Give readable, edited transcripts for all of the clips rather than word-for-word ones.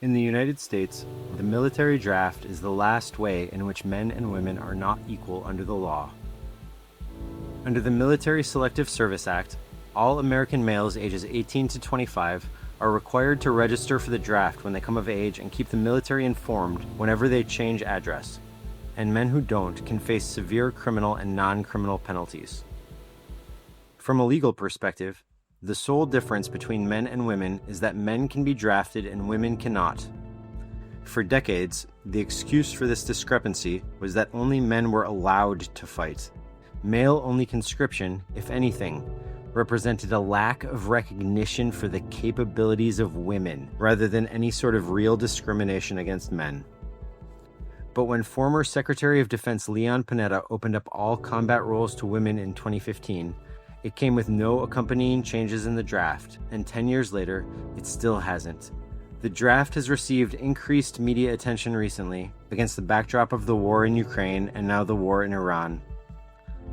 In the United States, the military draft is the last way in which men and women are not equal under the law. Under the Military Selective Service Act, all American males ages 18 to 25 are required to register for the draft when they come of age and keep the military informed whenever they change address, and men who don't can face severe criminal and non-criminal penalties. From a legal perspective, the sole difference between men and women is that men can be drafted and women cannot. For decades, the excuse for this discrepancy was that only men were allowed to fight. Male-only conscription, if anything, represented a lack of recognition for the capabilities of women, rather than any sort of real discrimination against men. But when former Secretary of Defense Leon Panetta opened up all combat roles to women in 2015, it came with no accompanying changes in the draft, and 10 years later, it still hasn't. The draft has received increased media attention recently, against the backdrop of the war in Ukraine and now the war in Iran.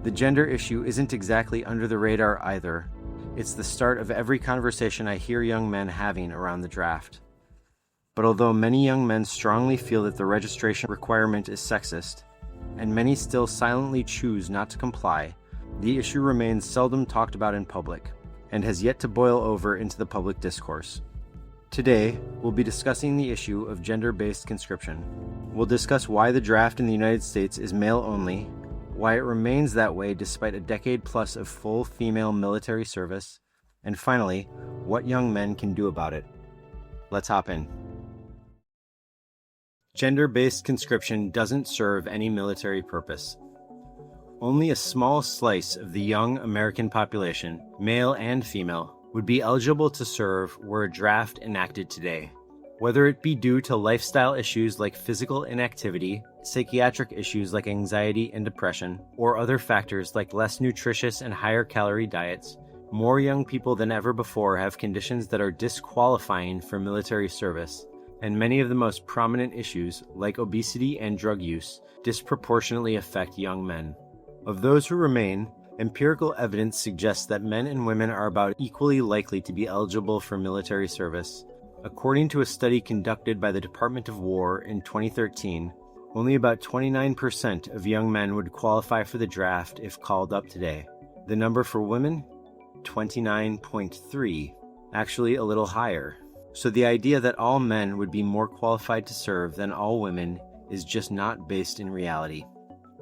The gender issue isn't exactly under the radar either. It's the start of every conversation I hear young men having around the draft. But although many young men strongly feel that the registration requirement is sexist, and many still silently choose not to comply, the issue remains seldom talked about in public, and has yet to boil over into the public discourse. Today, we'll be discussing the issue of gender-based conscription. We'll discuss why the draft in the United States is male-only, why it remains that way despite a decade plus of full female military service, and finally, what young men can do about it. Let's hop in. Gender-based conscription doesn't serve any military purpose. Only a small slice of the young American population, male and female, would be eligible to serve were a draft enacted today. Whether it be due to lifestyle issues like physical inactivity, psychiatric issues like anxiety and depression, or other factors like less nutritious and higher calorie diets, more young people than ever before have conditions that are disqualifying for military service, and many of the most prominent issues, like obesity and drug use, disproportionately affect young men. Of those who remain, empirical evidence suggests that men and women are about equally likely to be eligible for military service. According to a study conducted by the Department of War in 2013, only about 29% of young men would qualify for the draft if called up today. The number for women? 29.3, actually a little higher. So the idea that all men would be more qualified to serve than all women is just not based in reality.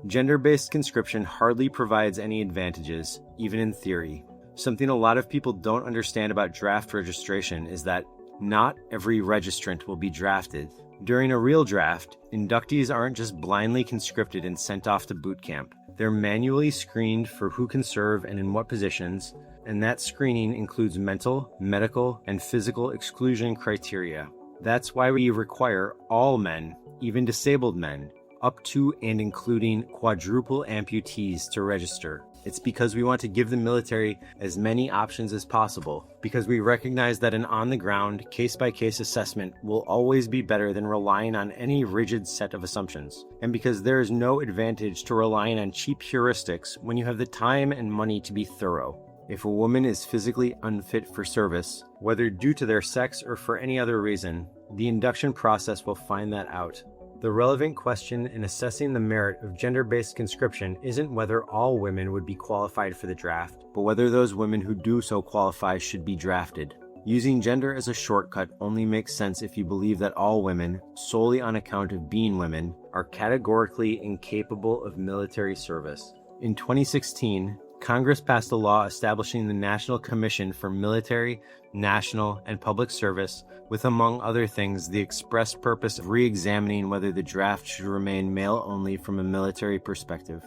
Gender-based conscription hardly provides any advantages, even in theory. Something a lot of people don't understand about draft registration is that not every registrant will be drafted. During a real draft, inductees aren't just blindly conscripted and sent off to boot camp. They're manually screened for who can serve and in what positions, and that screening includes mental, medical, and physical exclusion criteria. That's why we require all men, even disabled men, up to and including quadruple amputees to register. It's because we want to give the military as many options as possible, because we recognize that an on-the-ground, case-by-case assessment will always be better than relying on any rigid set of assumptions, and because there is no advantage to relying on cheap heuristics when you have the time and money to be thorough. If a woman is physically unfit for service, whether due to their sex or for any other reason, the induction process will find that out. The relevant question in assessing the merit of gender-based conscription isn't whether all women would be qualified for the draft, but whether those women who do so qualify should be drafted. Using gender as a shortcut only makes sense if you believe that all women, solely on account of being women, are categorically incapable of military service. In 2016, Congress passed a law establishing the National Commission for Military, National, and Public Service with, among other things, the express purpose of re-examining whether the draft should remain male-only from a military perspective.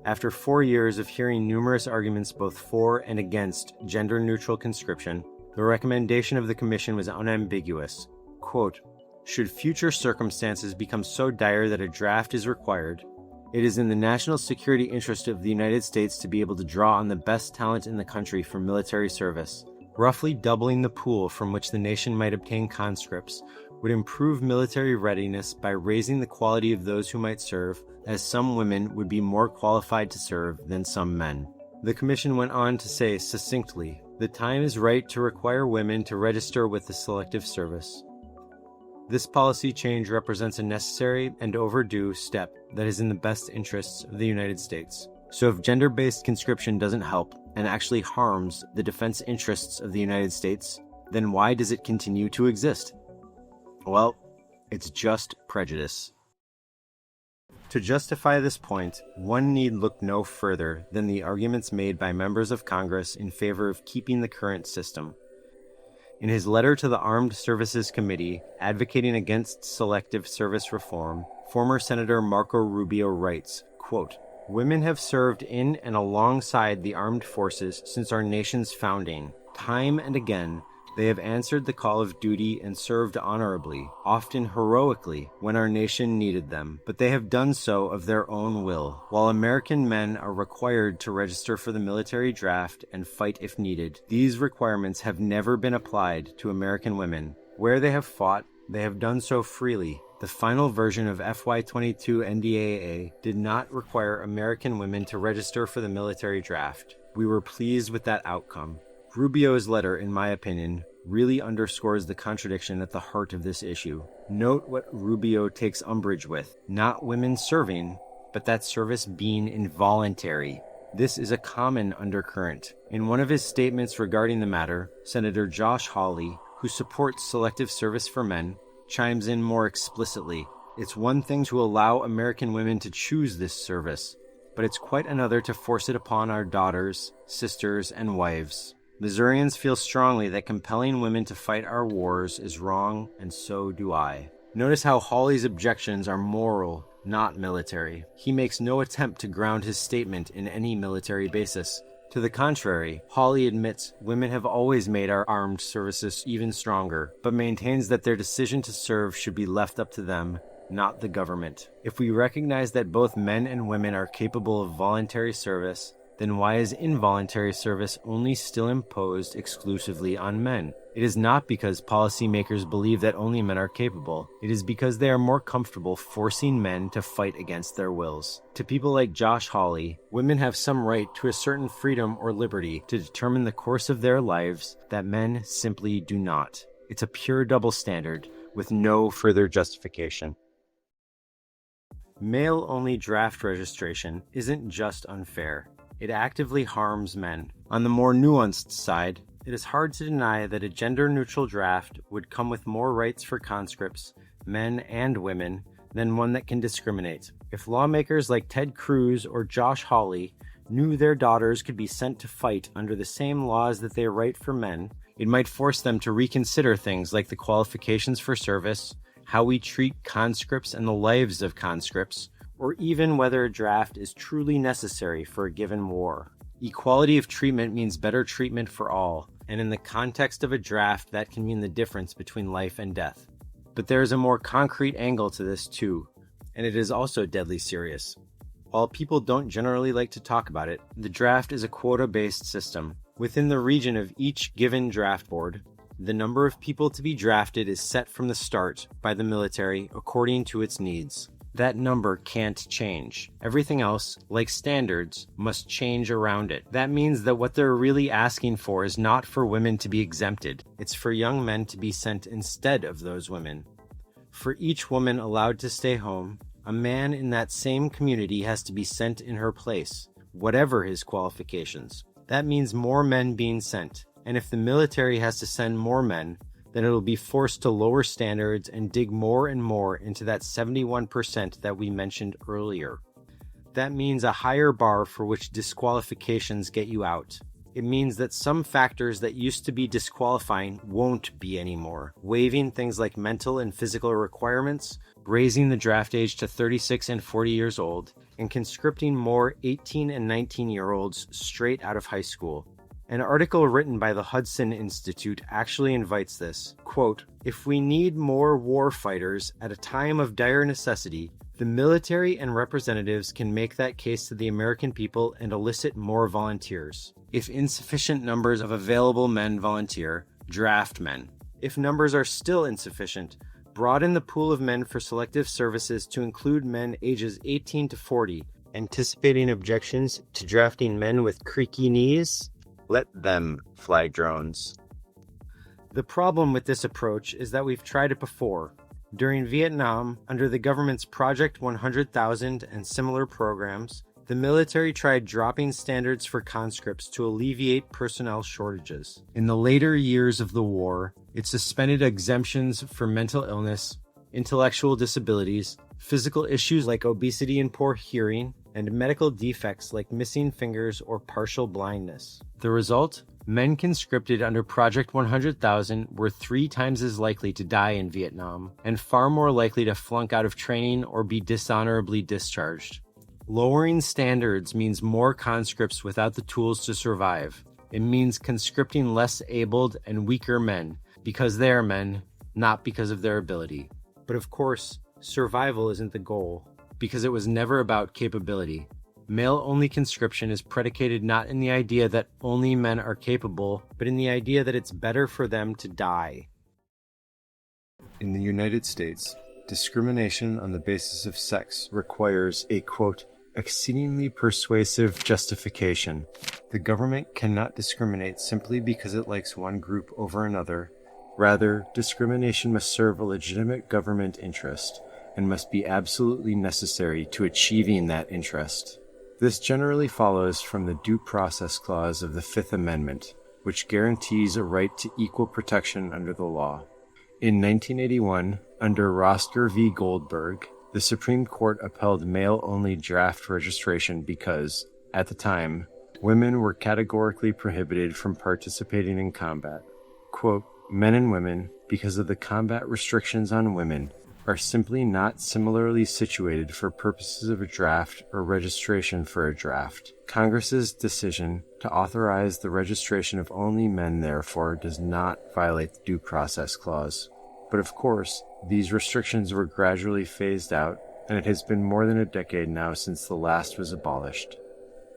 After 4 years of hearing numerous arguments both for and against gender-neutral conscription, the recommendation of the Commission was unambiguous. Quote, "Should future circumstances become so dire that a draft is required, it is in the national security interest of the United States to be able to draw on the best talent in the country for military service. Roughly doubling the pool from which the nation might obtain conscripts would improve military readiness by raising the quality of those who might serve, as some women would be more qualified to serve than some men." The Commission went on to say succinctly, "The time is right to require women to register with the Selective Service." This policy change represents a necessary and overdue step that is in the best interests of the United States. So if gender-based conscription doesn't help and actually harms the defense interests of the United States, then why does it continue to exist? Well, it's just prejudice. To justify this point, one need look no further than the arguments made by members of Congress in favor of keeping the current system. In his letter to the Armed Services Committee advocating against selective service reform, former Senator Marco Rubio writes, quote, "Women have served in and alongside the armed forces since our nation's founding. Time and again, they have answered the call of duty and served honorably, often heroically, when our nation needed them, but they have done so of their own will. While American men are required to register for the military draft and fight if needed, these requirements have never been applied to American women. Where they have fought, they have done so freely. The final version of FY22 NDAA did not require American women to register for the military draft. We were pleased with that outcome." Rubio's letter, in my opinion, really underscores the contradiction at the heart of this issue. Note what Rubio takes umbrage with: not women serving, but that service being involuntary. This is a common undercurrent. In one of his statements regarding the matter, Senator Josh Hawley, who supports selective service for men, chimes in more explicitly. It's one thing to allow American women to choose this service, but it's quite another to force it upon our daughters, sisters, and wives. Missourians feel strongly that compelling women to fight our wars is wrong, and so do I. Notice how Hawley's objections are moral, not military. He makes no attempt to ground his statement in any military basis. To the contrary, Hawley admits women have always made our armed services even stronger, but maintains that their decision to serve should be left up to them, not the government. If we recognize that both men and women are capable of voluntary service, then why is involuntary service only still imposed exclusively on men? It is not because policymakers believe that only men are capable. It is because they are more comfortable forcing men to fight against their wills. To people like Josh Hawley, women have some right to a certain freedom or liberty to determine the course of their lives that men simply do not. It's a pure double standard with no further justification. Male-only draft registration isn't just unfair. It actively harms men. On the more nuanced side, it is hard to deny that a gender-neutral draft would come with more rights for conscripts, men and women, than one that can discriminate. If lawmakers like Ted Cruz or Josh Hawley knew their daughters could be sent to fight under the same laws that they write for men, it might force them to reconsider things like the qualifications for service, how we treat conscripts and the lives of conscripts, or even whether a draft is truly necessary for a given war. Equality of treatment means better treatment for all, and in the context of a draft, that can mean the difference between life and death. But there is a more concrete angle to this too, and it is also deadly serious. While people don't generally like to talk about it, the draft is a quota-based system. Within the region of each given draft board, the number of people to be drafted is set from the start by the military according to its needs. That number can't change. Everything else, like standards, must change around it. That means that what they're really asking for is not for women to be exempted. It's for young men to be sent instead of those women. For each woman allowed to stay home, a man in that same community has to be sent in her place, whatever his qualifications. That means more men being sent. And if the military has to send more men, then it'll be forced to lower standards and dig more and more into that 71% that we mentioned earlier. That means a higher bar for which disqualifications get you out. It means that some factors that used to be disqualifying won't be anymore. Waiving things like mental and physical requirements, raising the draft age to 36 and 40 years old, and conscripting more 18 and 19-year-olds straight out of high school. An article written by the Hudson Institute actually invites this. Quote, "If we need more war fighters at a time of dire necessity, the military and representatives can make that case to the American people and elicit more volunteers. If insufficient numbers of available men volunteer, draft men. If numbers are still insufficient, broaden the pool of men for selective services to include men ages 18 to 40. Anticipating objections to drafting men with creaky knees? Let them fly drones." The problem with this approach is that we've tried it before. During Vietnam, under the government's Project 100,000 and similar programs, the military tried dropping standards for conscripts to alleviate personnel shortages. In the later years of the war, it suspended exemptions for mental illness, intellectual disabilities, physical issues like obesity and poor hearing, and medical defects like missing fingers or partial blindness. The result? Men conscripted under Project 100,000 were 3 times as likely to die in Vietnam, and far more likely to flunk out of training or be dishonorably discharged. Lowering standards means more conscripts without the tools to survive. It means conscripting less abled and weaker men, because they are men, not because of their ability. But of course, survival isn't the goal, because it was never about capability. Male-only conscription is predicated not in the idea that only men are capable, but in the idea that it's better for them to die. In the United States, discrimination on the basis of sex requires a, quote, exceedingly persuasive justification. The government cannot discriminate simply because it likes one group over another. Rather, discrimination must serve a legitimate government interest and must be absolutely necessary to achieving that interest. This generally follows from the Due Process Clause of the Fifth Amendment, which guarantees a right to equal protection under the law. In 1981, under Rosker v. Goldberg, the Supreme Court upheld male-only draft registration because, at the time, women were categorically prohibited from participating in combat. Quote, men and women, because of the combat restrictions on women, are simply not similarly situated for purposes of a draft or registration for a draft. Congress's decision to authorize the registration of only men, therefore, does not violate the Due Process Clause. But of course, these restrictions were gradually phased out, and it has been more than a decade now since the last was abolished.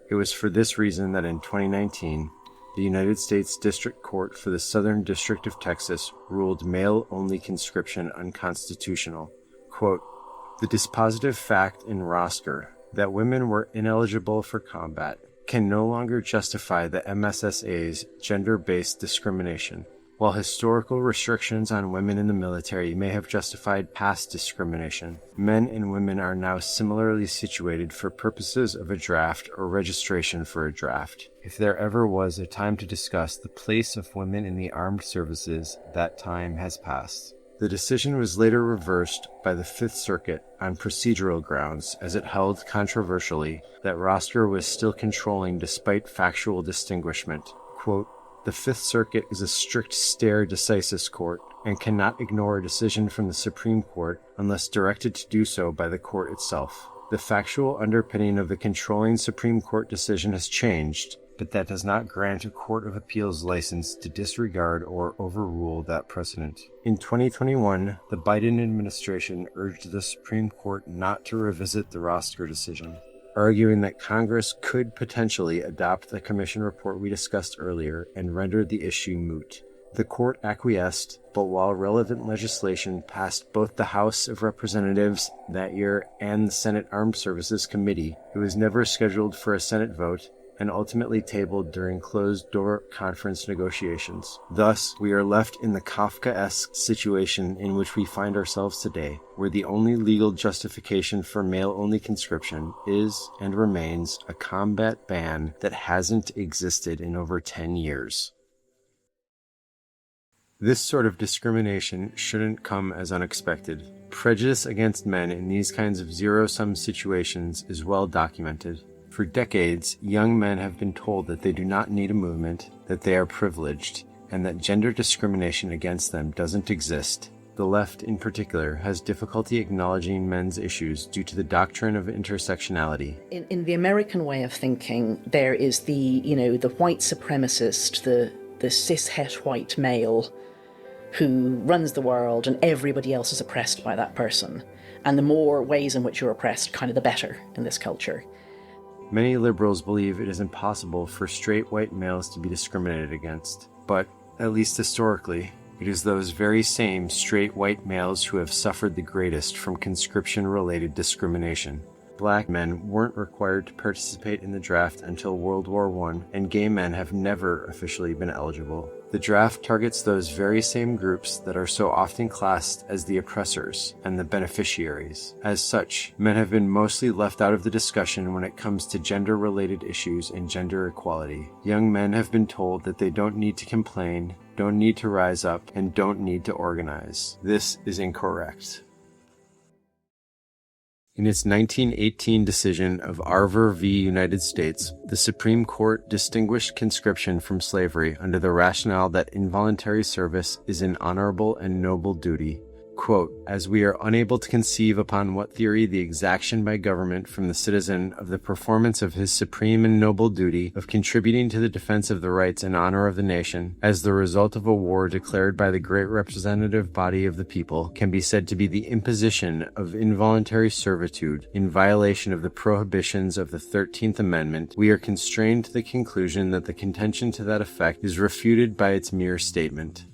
It was for this reason that in 2019, the United States District Court for the Southern District of Texas ruled male-only conscription unconstitutional. Quote, the dispositive fact in Rosker that women were ineligible for combat can no longer justify the MSSA's gender-based discrimination. While historical restrictions on women in the military may have justified past discrimination, men and women are now similarly situated for purposes of a draft or registration for a draft. If there ever was a time to discuss the place of women in the armed services, that time has passed. The decision was later reversed by the Fifth Circuit on procedural grounds, as it held controversially that Rosker was still controlling despite factual distinguishment. Quote, the Fifth Circuit is a strict stare decisis court and cannot ignore a decision from the Supreme Court unless directed to do so by the court itself. The factual underpinning of the controlling Supreme Court decision has changed, but that does not grant a court of appeals license to disregard or overrule that precedent. In 2021, the Biden administration urged the Supreme Court not to revisit the Rosker decision, arguing that Congress could potentially adopt the commission report we discussed earlier and render the issue moot. The court acquiesced, but while relevant legislation passed both the House of Representatives that year and the Senate Armed Services Committee, it was never scheduled for a Senate vote and ultimately tabled during closed-door conference negotiations. Thus, we are left in the Kafkaesque situation in which we find ourselves today, where the only legal justification for male-only conscription is and remains a combat ban that hasn't existed in over 10 years. This sort of discrimination shouldn't come as unexpected. Prejudice against men in these kinds of zero-sum situations is well documented. For decades, young men have been told that they do not need a movement, that they are privileged, and that gender discrimination against them doesn't exist. The left, in particular, has difficulty acknowledging men's issues due to the doctrine of intersectionality. In the American way of thinking, there is the white supremacist, the cishet white male who runs the world and everybody else is oppressed by that person. And the more ways in which you're oppressed, kind of the better in this culture. Many liberals believe it is impossible for straight white males to be discriminated against. But, at least historically, it is those very same straight white males who have suffered the greatest from conscription-related discrimination. Black men weren't required to participate in the draft until World War I, and gay men have never officially been eligible. The draft targets those very same groups that are so often classed as the oppressors and the beneficiaries. As such, men have been mostly left out of the discussion when it comes to gender-related issues and gender equality. Young men have been told that they don't need to complain, don't need to rise up, and don't need to organize. This is incorrect. In its 1918 decision of Arver v. United States, the Supreme Court distinguished conscription from slavery under the rationale that involuntary service is an honorable and noble duty. Quote, as we are unable to conceive upon what theory the exaction by government from the citizen of the performance of his supreme and noble duty of contributing to the defense of the rights and honor of the nation, as the result of a war declared by the great representative body of the people, can be said to be the imposition of involuntary servitude in violation of the prohibitions of the 13th Amendment, we are constrained to the conclusion that the contention to that effect is refuted by its mere statement.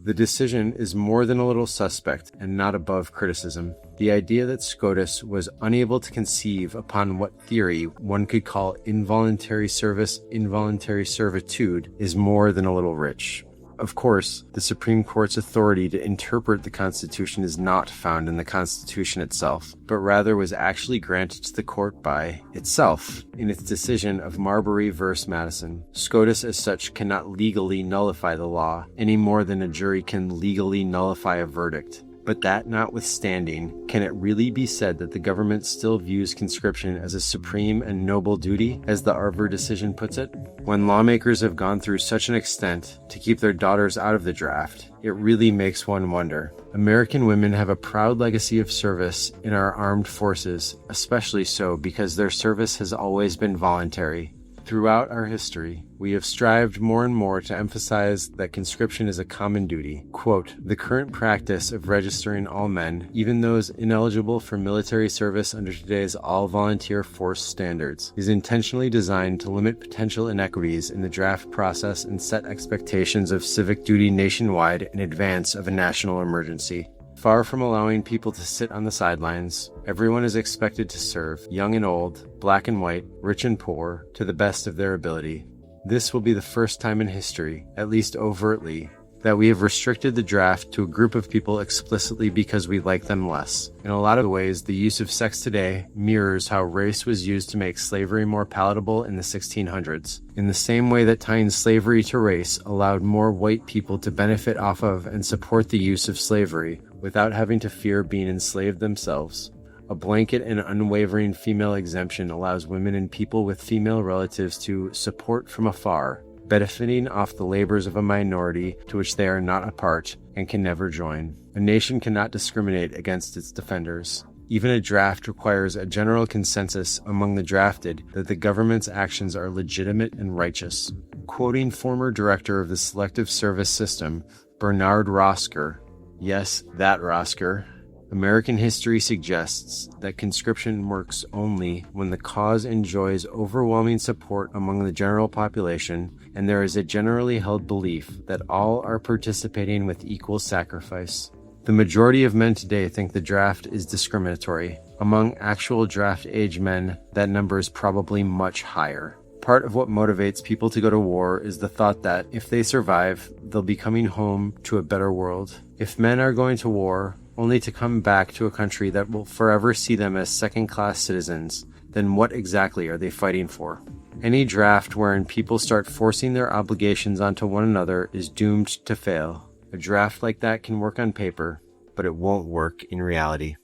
The decision is more than a little suspect and not above criticism. The idea that SCOTUS was unable to conceive upon what theory one could call involuntary service involuntary servitude is more than a little rich. Of course, the Supreme Court's authority to interpret the Constitution is not found in the Constitution itself, but rather was actually granted to the court by itself in its decision of Marbury v. Madison. SCOTUS as such cannot legally nullify the law any more than a jury can legally nullify a verdict. But that notwithstanding, can it really be said that the government still views conscription as a supreme and noble duty, as the Arver decision puts it? When lawmakers have gone through such an extent to keep their daughters out of the draft, it really makes one wonder. American women have a proud legacy of service in our armed forces, especially so because their service has always been voluntary. Throughout our history, we have strived more and more to emphasize that conscription is a common duty. Quote, the current practice of registering all men, even those ineligible for military service under today's all-volunteer force standards, is intentionally designed to limit potential inequities in the draft process and set expectations of civic duty nationwide in advance of a national emergency. Far from allowing people to sit on the sidelines, everyone is expected to serve, young and old, black and white, rich and poor, to the best of their ability. This will be the first time in history, at least overtly, that we have restricted the draft to a group of people explicitly because we like them less. In a lot of ways, the use of sex today mirrors how race was used to make slavery more palatable in the 1600s. In the same way that tying slavery to race allowed more white people to benefit off of and support the use of slavery without having to fear being enslaved themselves. A blanket and unwavering female exemption allows women and people with female relatives to support from afar, benefiting off the labors of a minority to which they are not a part and can never join. A nation cannot discriminate against its defenders. Even a draft requires a general consensus among the drafted that the government's actions are legitimate and righteous. Quoting former director of the Selective Service System, Bernard Rosker, yes, that Rosker, American history suggests that conscription works only when the cause enjoys overwhelming support among the general population and there is a generally held belief that all are participating with equal sacrifice. The majority of men today think the draft is discriminatory. Among actual draft age men, that number is probably much higher. Part of what motivates people to go to war is the thought that if they survive, they'll be coming home to a better world. If men are going to war only to come back to a country that will forever see them as second-class citizens, then what exactly are they fighting for? Any draft wherein people start forcing their obligations onto one another is doomed to fail. A draft like that can work on paper, but it won't work in reality.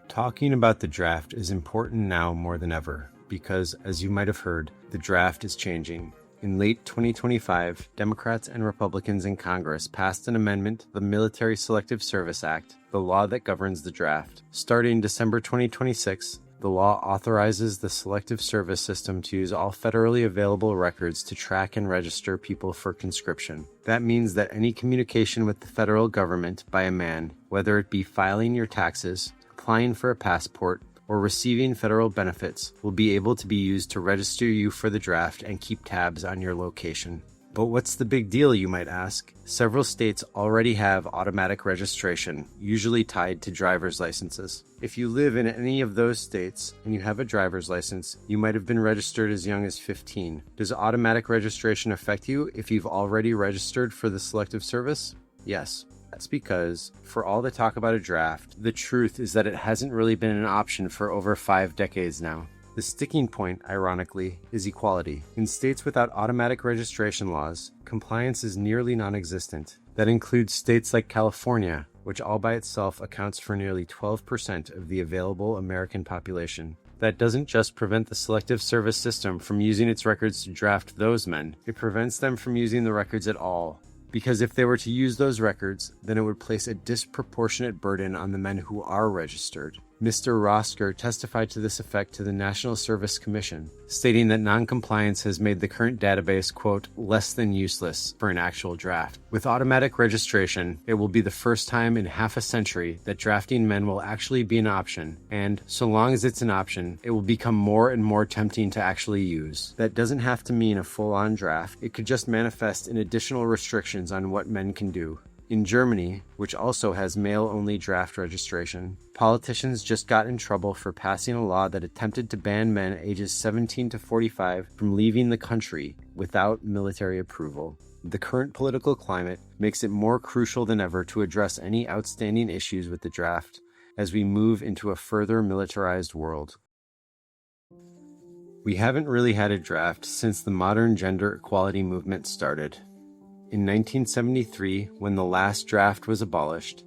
Talking about the draft is important now more than ever, because, as you might have heard, the draft is changing. In late 2025, Democrats and Republicans in Congress passed an amendment to the Military Selective Service Act, the law that governs the draft. Starting December 2026, the law authorizes the Selective Service System to use all federally available records to track and register people for conscription. That means that any communication with the federal government by a man, whether it be filing your taxes, applying for a passport, or receiving federal benefits, will be able to be used to register you for the draft and keep tabs on your location. But what's the big deal, you might ask? Several states already have automatic registration, usually tied to driver's licenses. If you live in any of those states and you have a driver's license, you might have been registered as young as 15. Does automatic registration affect you if you've already registered for the Selective Service? Yes. That's because, for all the talk about a draft, the truth is that it hasn't really been an option for over 5 decades now. The sticking point, ironically, is equality. In states without automatic registration laws, compliance is nearly non-existent. That includes states like California, which all by itself accounts for nearly 12% of the available American population. That doesn't just prevent the Selective Service system from using its records to draft those men, it prevents them from using the records at all. Because if they were to use those records, then it would place a disproportionate burden on the men who are registered. Mr. Rosker testified to this effect to the National Service Commission, stating that noncompliance has made the current database, quote, less than useless for an actual draft. With automatic registration, it will be the first time in half a century that drafting men will actually be an option, and so long as it's an option, it will become more and more tempting to actually use. That doesn't have to mean a full-on draft. It could just manifest in additional restrictions on what men can do. In Germany, which also has male-only draft registration, politicians just got in trouble for passing a law that attempted to ban men ages 17 to 45 from leaving the country without military approval. The current political climate makes it more crucial than ever to address any outstanding issues with the draft as we move into a further militarized world. We haven't really had a draft since the modern gender equality movement started. In 1973, when the last draft was abolished,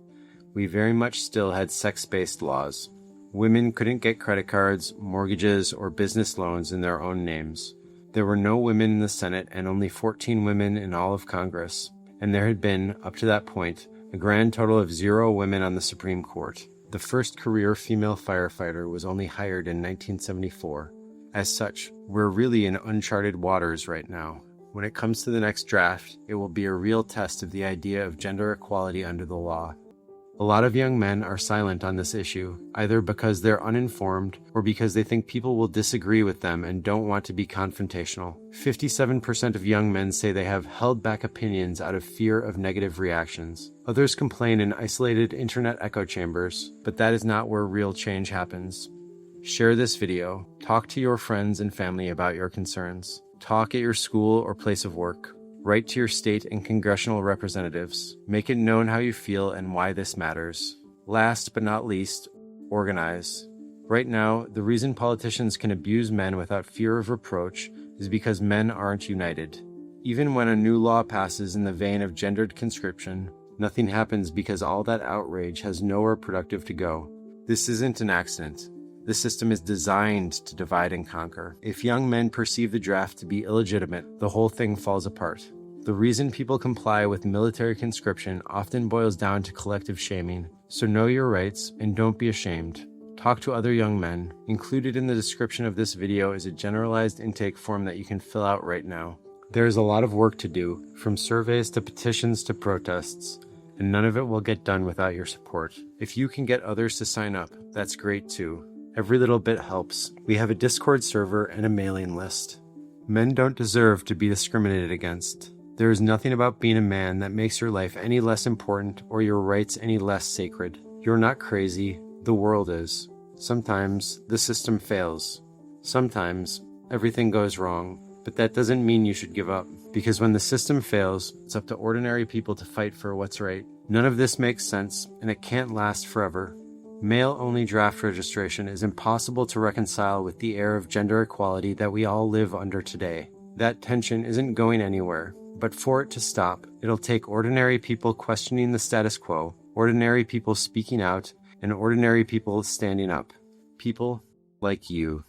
we very much still had sex-based laws. Women couldn't get credit cards, mortgages, or business loans in their own names. There were no women in the Senate and only 14 women in all of Congress, and there had been, up to that point, a grand total of 0 women on the Supreme Court. The first career female firefighter was only hired in 1974. As such, we're really in uncharted waters right now. When it comes to the next draft, it will be a real test of the idea of gender equality under the law. A lot of young men are silent on this issue, either because they're uninformed or because they think people will disagree with them and don't want to be confrontational. 57% of young men say they have held back opinions out of fear of negative reactions. Others complain in isolated internet echo chambers, but that is not where real change happens. Share this video, talk to your friends and family about your concerns. Talk at your school or place of work. Write to your state and congressional representatives. Make it known how you feel and why this matters. Last but not least, organize. Right now, the reason politicians can abuse men without fear of reproach is because men aren't united. Even when a new law passes in the vein of gendered conscription, nothing happens because all that outrage has nowhere productive to go. This isn't an accident. The system is designed to divide and conquer. If young men perceive the draft to be illegitimate, the whole thing falls apart. The reason people comply with military conscription often boils down to collective shaming. So know your rights and don't be ashamed. Talk to other young men. Included in the description of this video is a generalized intake form that you can fill out right now. There is a lot of work to do, from surveys to petitions to protests, and none of it will get done without your support. If you can get others to sign up, that's great too. Every little bit helps. We have a Discord server and a mailing list. Men don't deserve to be discriminated against. There is nothing about being a man that makes your life any less important or your rights any less sacred. You're not crazy. The world is. Sometimes the system fails. Sometimes everything goes wrong. But that doesn't mean you should give up. Because when the system fails, it's up to ordinary people to fight for what's right. None of this makes sense, and it can't last forever. Male-only draft registration is impossible to reconcile with the air of gender equality that we all live under today. That tension isn't going anywhere, but for it to stop, it'll take ordinary people questioning the status quo, ordinary people speaking out, and ordinary people standing up. People like you.